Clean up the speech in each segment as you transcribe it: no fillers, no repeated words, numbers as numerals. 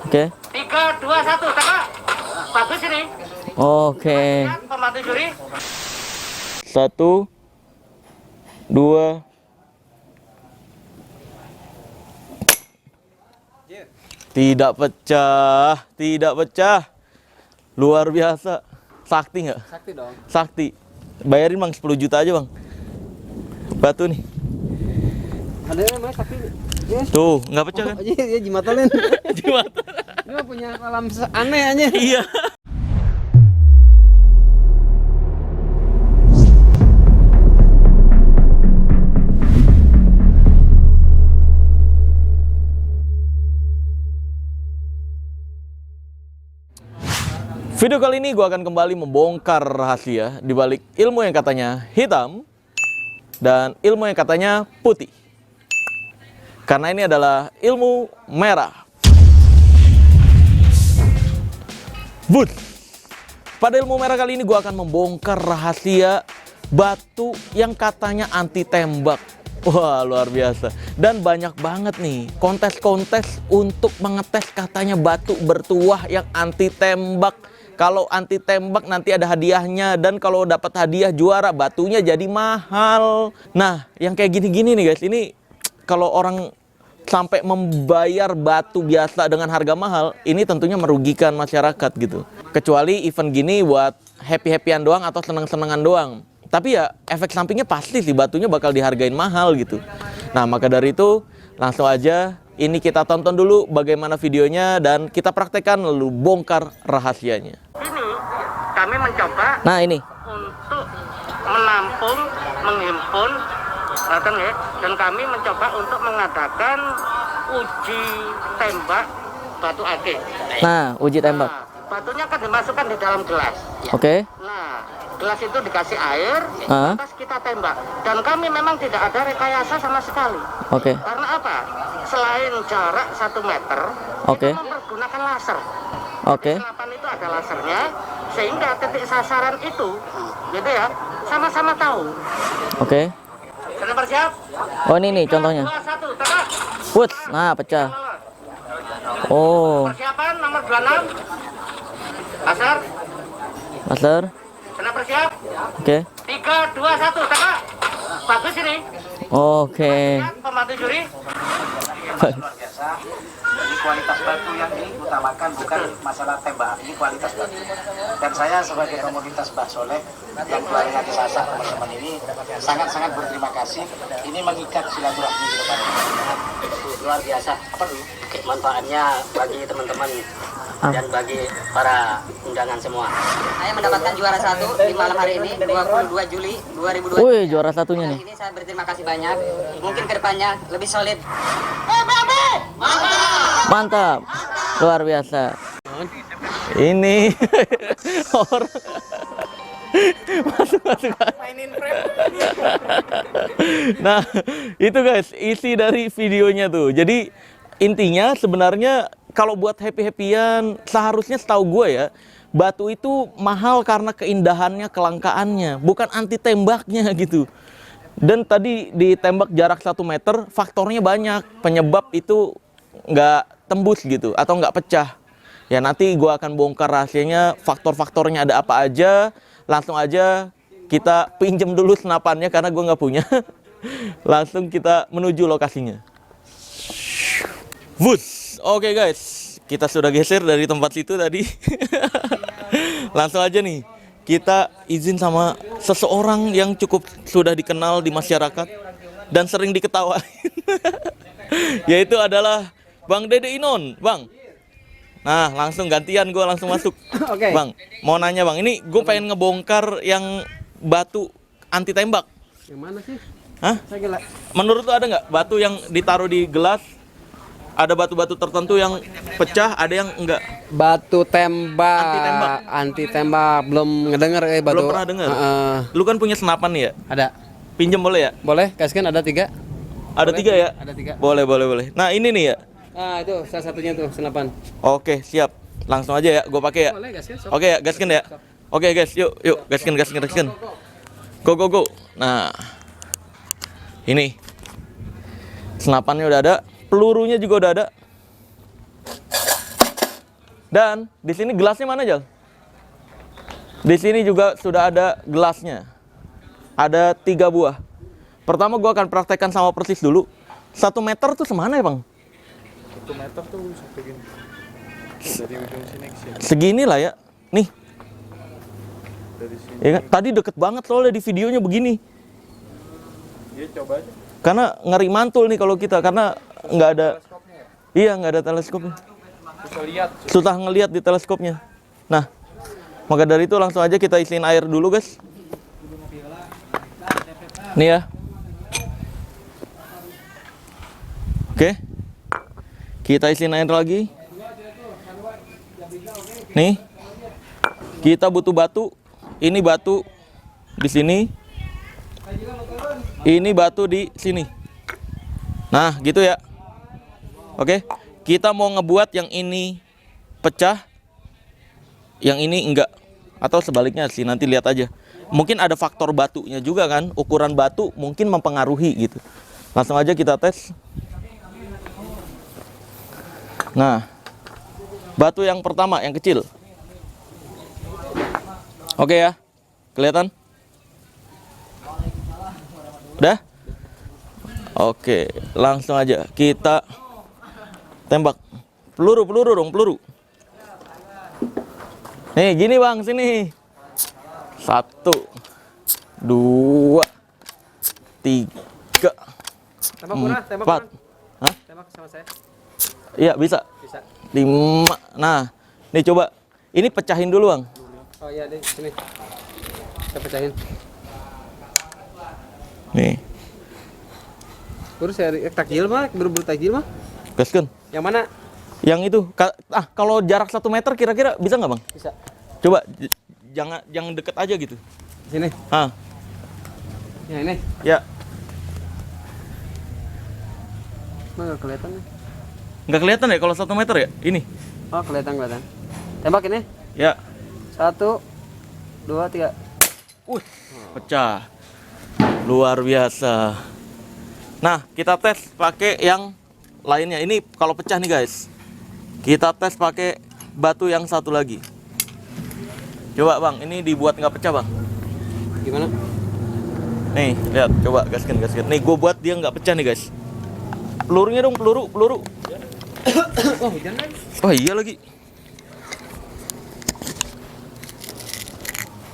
Oke. 3, 2, 1, tembak. Bagus ini. Oke. Pembantu juri. 1, 2. Tidak pecah, tidak pecah. Luar biasa. Sakti nggak? Sakti dong. Sakti. Bayarin bang 10 juta aja bang. Batu nih. Ada namanya sakti. Yes. Tuh, nggak pecah kan? Iya, jimatalin. Gimana? Dia punya alam aneh aja. Iya. Video kali ini gue akan kembali membongkar rahasia di balik ilmu yang katanya hitam dan ilmu yang katanya putih. Karena ini adalah ilmu merah. But, pada ilmu merah kali ini gue akan membongkar rahasia batu yang katanya anti tembak. Wah, luar biasa. Dan banyak banget nih kontes-kontes untuk mengetes katanya batu bertuah yang anti tembak. Kalau anti tembak nanti ada hadiahnya, dan kalau dapat hadiah juara batunya jadi mahal. Nah, yang kayak gini-gini nih guys, ini kalau orang sampai membayar batu biasa dengan harga mahal, ini tentunya merugikan masyarakat gitu. Kecuali event gini buat happy-happyan doang atau seneng-senengan doang. Tapi ya efek sampingnya pasti sih batunya bakal dihargain mahal gitu. Nah, maka dari itu langsung aja ini kita tonton dulu bagaimana videonya dan kita praktekkan lalu bongkar rahasianya. Ini kami mencoba Nah, ini. untuk menampung, menghimpun, dan kami mencoba untuk mengadakan uji tembak batu akik. Nah, uji tembak. Nah, batunya akan dimasukkan di dalam gelas. Oke. Nah, gelas itu dikasih air, Ah. terus kita tembak. Dan kami memang tidak ada rekayasa sama sekali. Oke. Karena apa? Selain jarak 1 meter, Oke. kita mempergunakan laser. Oke. Senapan itu ada lasernya, sehingga titik sasaran itu, gitu ya, sama-sama tahu. Oke. Sudah bersiap? Oh, ini nih contohnya. 2, 1, tembak. Wut, nah pecah. Oh, Persiapan nomor 26. Laser. laser. Sudah bersiap? Oke. 3, 2, 1, tembak. Bagus ini. Oke. Pembantu juri. Luar biasa. Jadi kualitas batu yang diutamakan bukan masalah tembak, ini kualitas batu. Dan saya sebagai komunitas Mbah Soleh yang keluarga di Sasak, teman-teman ini sangat-sangat berterima kasih. Ini mengikat silaturahmi di depan. Luar biasa manfaatnya bagi teman-teman dan bagi para undangan semua. Saya mendapatkan juara 1 di malam hari ini 22 Juli 2020. Wih, juara satunya nih. Ini saya berterima kasih banyak. Mungkin kedepannya lebih solid. Mantap. Luar biasa. Ini orang masuk. Nah, itu guys isi dari videonya tuh. Jadi intinya sebenarnya kalau buat happy-happyan, seharusnya setahu gue ya, batu itu mahal karena keindahannya, kelangkaannya, bukan anti tembaknya gitu. Dan tadi ditembak jarak 1 meter, faktornya banyak, penyebab itu nggak tembus gitu, atau nggak pecah. Ya nanti gue akan bongkar rahasianya, faktor-faktornya ada apa aja. Langsung aja kita pinjem dulu senapannya karena gue nggak punya. Langsung kita menuju lokasinya. Wus. Oke guys, kita sudah geser dari tempat situ tadi. Langsung aja nih, kita izin sama seseorang yang cukup sudah dikenal di masyarakat dan sering diketawain. Yaitu adalah Bang Dede Inon, Bang. Nah, langsung gantian gue langsung masuk. Oke. Bang, mau nanya Bang, ini gue pengen ngebongkar yang batu anti tembak. Yang mana sih? Hah? Saya gila. Menurut lu ada nggak batu yang ditaruh di gelas? Ada batu-batu tertentu yang pecah, ada yang enggak. Batu tembak. Anti tembak. Anti tembak. Belum ngedenger batu. Belum pernah dengar. Lu kan punya senapan nih ya? Ada. Pinjem boleh ya? Boleh? Kasihkan ada 3. Ada Boleh? 3 ya? Ada 3. Boleh. Nah ini nih ya. Ah, itu salah satunya tuh senapan. Oke, siap. Langsung aja ya, gue pakai ya. Boleh kasihkan. Oke ya, gaskin ya. Oke guys, yuk, gaskin. Go. Nah, ini senapannya udah ada, pelurunya juga udah ada. Dan di sini gelasnya mana, Jal? Di sini juga sudah ada gelasnya. Ada 3 buah. Pertama gua akan praktekkan sama persis dulu. 1 meter tuh semana ya, Bang? 1 meter tuh segini. Dari ujung sini ke sini. Segini lah ya. Nih, Dari sini. ya kan? Tadi deket banget soalnya di videonya begini. Iya, coba aja. Karena ngeri mantul nih kalau kita, karena nggak ada. Teleskopnya ya. Iya, nggak ada teleskopnya. Bisa lihat. Susah ngelihat di teleskopnya. Nah, maka dari itu langsung aja kita isiin air dulu, guys. Nih ya. Oke. Kita isiin air lagi. Nih. Kita butuh batu. Ini batu di sini. Ini batu di sini. Nah, gitu ya. Oke. Kita mau ngebuat yang ini pecah, yang ini enggak, atau sebaliknya sih, nanti lihat aja. Mungkin ada faktor batunya juga kan, ukuran batu mungkin mempengaruhi gitu. Langsung aja kita tes. Nah, batu yang pertama, yang kecil. Oke ya, kelihatan? Udah? Oke, langsung aja kita tembak. Peluru dong, peluru. Nih, gini Bang, sini. 1, 2, 3, Tembak murah, tembak 4. murah. Hah? Tembak sama saya. Iya, bisa. Bisa. 5. Nah, nih coba. Ini pecahin dulu, Bang. Oh iya, deh, sini. Saya pecahin. Nih, Terus saya takjil mah, berburu takjil mah. gaskeun. Yang mana? Yang itu. Kalau jarak 1 meter kira-kira bisa nggak, Bang? Bisa. Coba jangan deket aja gitu. Sini. Ah, Yang ini. ya. Nggak kelihatan nih. Nggak kelihatan ya kalau 1 meter ya? Ini. Oh, kelihatan. Tembak ini. Ya. 1, 2, 3. Pecah. Luar biasa. Nah, kita tes pakai yang lainnya. Ini kalau pecah nih, guys. Kita tes pakai batu yang satu lagi. Coba, Bang. Ini dibuat nggak pecah, Bang. Gimana? Nih, lihat. Coba gaskan. Nih, gue buat dia nggak pecah nih, guys. Pelurunya dong, peluru. Oh, hujan lagi. Oh iya lagi.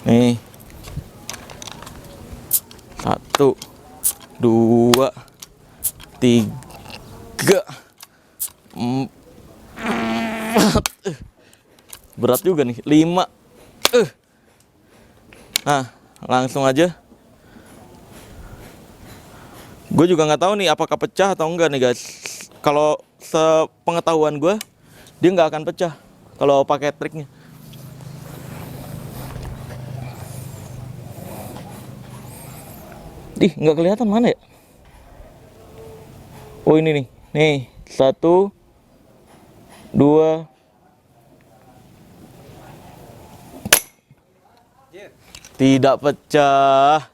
Nih. 1, 2, 3, 4. Berat juga nih. 5. Nah, langsung aja. Gue juga nggak tahu nih apakah pecah atau enggak nih, guys. Kalau sepengetahuan gue, dia nggak akan pecah kalau pakai triknya. Ih, nggak kelihatan mana ya? Oh, ini nih. Nih, 1, 2. Tidak pecah.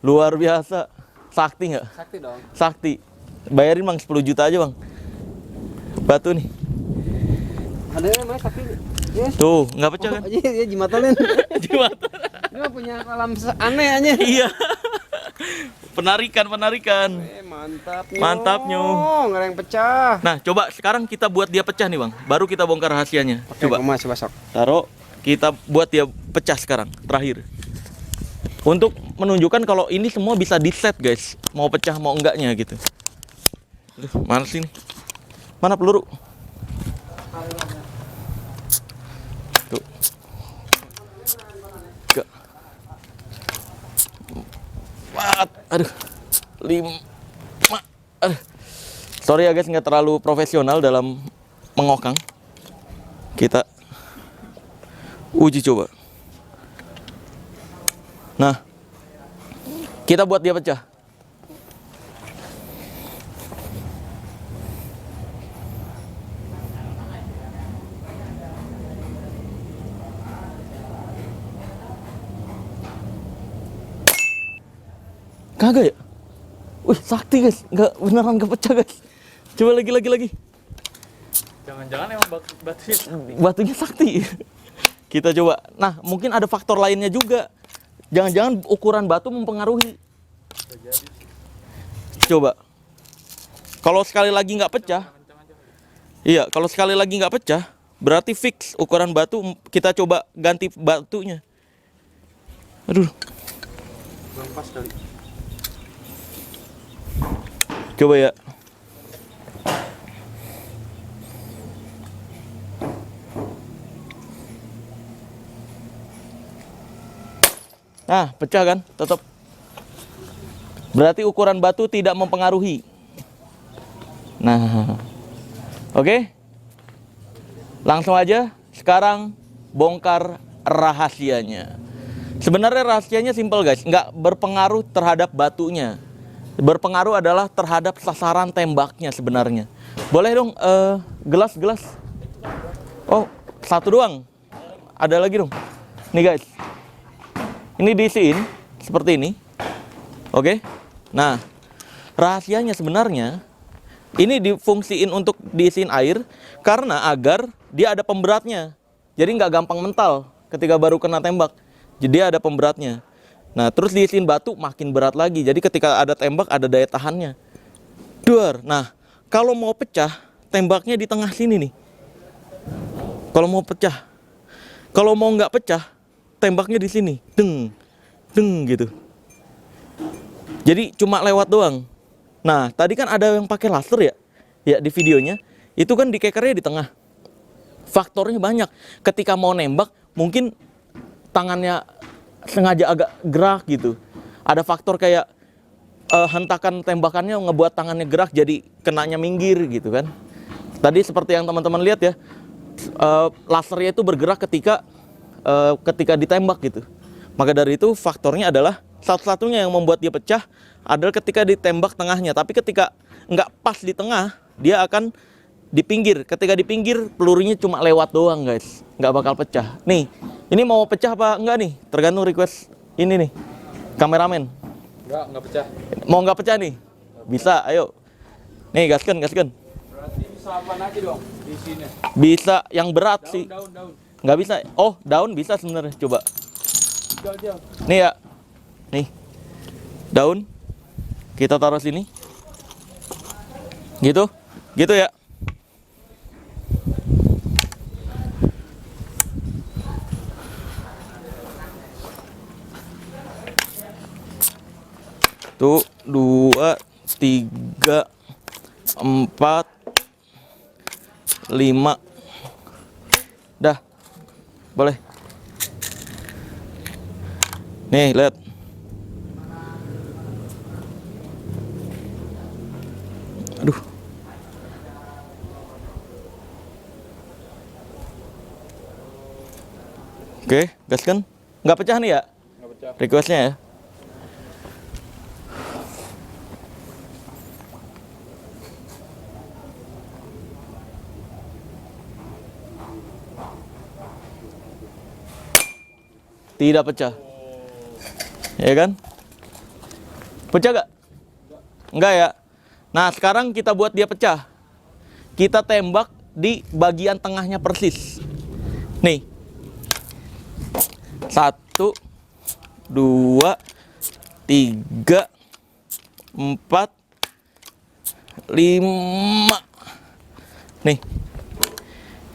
Luar biasa. Sakti nggak? Sakti dong. Sakti. Bayarin Bang 10 juta aja, Bang. Batu nih. Ada yang namanya sakti. Yes. Tuh, nggak pecah kan? Iya, jimatanin. Jembatan. Dia mah punya alam aneh aja. Iya. Penarikan. Mantap nyo. Nggak ada yang pecah. Nah, coba sekarang kita buat dia pecah nih, Bang. Baru kita bongkar rahasianya. Coba. Coba sok. Taruh, kita buat dia pecah sekarang, terakhir. Untuk menunjukkan kalau ini semua bisa di-set, guys. Mau pecah mau enggaknya gitu. Aduh, mana sih nih? Mana peluru? Tuh. 3, 4. Aduh. 5. Aduh. Sorry ya guys, nggak terlalu profesional dalam mengokang. Kita uji coba. Nah, kita buat dia pecah. Kagak ya? Wih, sakti guys, nggak beneran nggak pecah guys. Coba lagi. Jangan-jangan emang batunya Batunya sakti. Kita coba. Nah, mungkin ada faktor lainnya juga. Jangan-jangan ukuran batu mempengaruhi. Coba. Kalau sekali lagi nggak pecah, iya, kalau sekali lagi nggak pecah, berarti fix ukuran batu. Kita coba ganti batunya. Aduh. Belum pas kali. Coba ya. Nah, pecah kan? Tetap. Berarti ukuran batu tidak mempengaruhi. Nah, oke. Langsung aja. Sekarang bongkar rahasianya. Sebenarnya rahasianya simpel guys. Nggak berpengaruh terhadap batunya. Berpengaruh adalah terhadap sasaran tembaknya sebenarnya. Boleh dong gelas. Oh, satu doang. Ada lagi dong. Nih guys. Ini diisiin seperti ini. Oke. Nah, rahasianya sebenarnya ini difungsiin untuk diisiin air karena agar dia ada pemberatnya. Jadi nggak gampang mental ketika baru kena tembak. Jadi ada pemberatnya. Nah, terus diisiin batu makin berat lagi. Jadi ketika ada tembak ada daya tahannya. Duar. Nah, kalau mau pecah, tembaknya di tengah sini nih. Kalau mau pecah. Kalau mau nggak pecah, tembaknya di sini. Deng gitu. Jadi cuma lewat doang. Nah, tadi kan ada yang pakai laser ya? Ya, di videonya. Itu kan dikekernya di tengah. Faktornya banyak. Ketika mau nembak, mungkin tangannya sengaja agak gerak gitu. Ada faktor kayak hentakan tembakannya ngebuat tangannya gerak jadi kenanya minggir gitu kan. Tadi seperti yang teman-teman lihat ya, lasernya itu bergerak ketika ditembak gitu. Maka dari itu faktornya adalah satu-satunya yang membuat dia pecah adalah ketika ditembak tengahnya. Tapi ketika nggak pas di tengah, dia akan di pinggir. Ketika di pinggir, pelurunya cuma lewat doang guys, nggak bakal pecah. Nih, ini mau pecah apa enggak nih? Tergantung request ini nih, kameramen. nggak pecah. Mau nggak pecah nih? Bisa, ayo. Nih, gaskan. Berarti bisa apa aja dong di sini? Bisa yang berat sih. Daun. Nggak bisa. Oh, daun bisa sebenarnya. Coba. Jauh. Nih ya. Nih. Daun. Kita taruh sini. Gitu. Gitu ya. Tuh, 2, 3, 4, 5. Dah. Boleh. Nih, lihat. Aduh. Oke, gaskan. Nggak pecah nih ya? Nggak pecah. Requestnya ya. Tidak pecah. Ya kan? Pecah gak? Enggak ya? Nah, sekarang kita buat dia pecah. Kita tembak di bagian tengahnya persis. Nih. 1, 2, 3, 4, 5. Nih.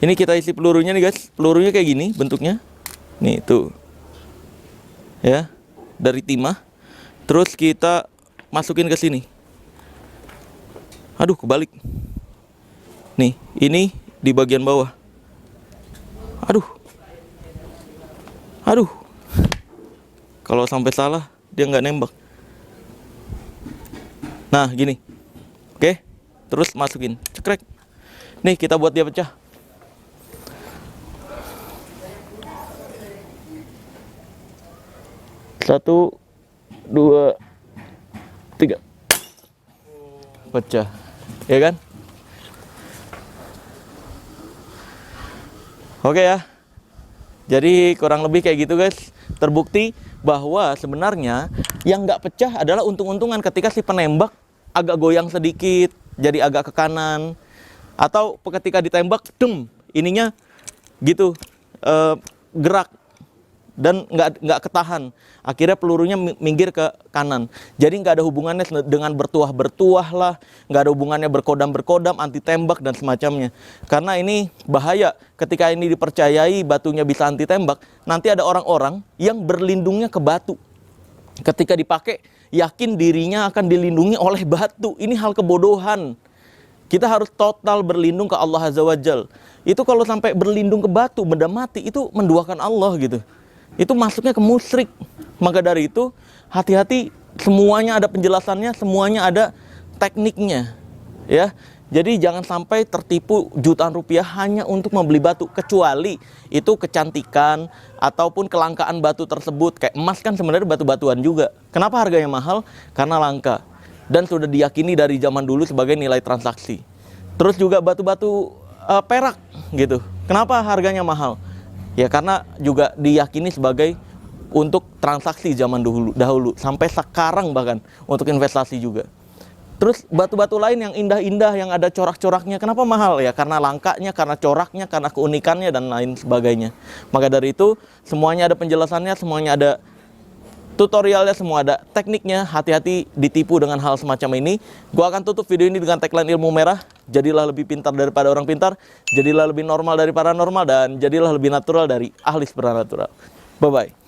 Ini kita isi pelurunya nih guys. Pelurunya kayak gini bentuknya. Nih, tuh. Ya, dari timah. Terus kita masukin ke sini. Aduh, kebalik. Nih, ini di bagian bawah. Aduh. Kalau sampai salah, dia nggak nembak. Nah, gini. Oke, terus masukin. Cekrek. Nih, kita buat dia pecah. Satu, 2, 3. Pecah. Ya kan? Oke ya. Jadi kurang lebih kayak gitu guys. Terbukti bahwa sebenarnya yang nggak pecah adalah untung-untungan ketika si penembak agak goyang sedikit, jadi agak ke kanan. Atau ketika ditembak, ininya gitu gerak dan nggak ketahan. Akhirnya pelurunya minggir ke kanan. Jadi nggak ada hubungannya dengan bertuah-bertuah lah, nggak ada hubungannya berkodam-berkodam, anti tembak dan semacamnya. Karena ini bahaya. Ketika ini dipercayai batunya bisa anti tembak, nanti ada orang-orang yang berlindungnya ke batu. Ketika dipakai, yakin dirinya akan dilindungi oleh batu. Ini hal kebodohan. Kita harus total berlindung ke Allah Azza wa Jal. Itu kalau sampai berlindung ke batu, benda mati, itu menduakan Allah gitu. Itu masuknya ke musyrik. Maka dari itu, hati-hati, semuanya ada penjelasannya, semuanya ada tekniknya. Ya. Jadi jangan sampai tertipu jutaan rupiah hanya untuk membeli batu, kecuali itu kecantikan ataupun kelangkaan batu tersebut. Kayak emas kan sebenarnya batu-batuan juga. Kenapa harganya mahal? Karena langka dan sudah diyakini dari zaman dulu sebagai nilai transaksi. Terus juga batu-batu perak gitu. Kenapa harganya mahal? Ya karena juga diyakini sebagai untuk transaksi zaman dahulu sampai sekarang bahkan untuk investasi juga. Terus batu-batu lain yang indah-indah yang ada corak-coraknya, kenapa mahal? Ya karena langkanya, karena coraknya, karena keunikannya dan lain sebagainya. Maka dari itu semuanya ada penjelasannya, semuanya ada tutorialnya, semua ada tekniknya. Hati-hati ditipu dengan hal semacam ini. Gua akan tutup video ini dengan tagline ilmu merah. Jadilah lebih pintar daripada orang pintar, jadilah lebih normal dari paranormal, dan jadilah lebih natural dari ahli supernatural. Bye-bye.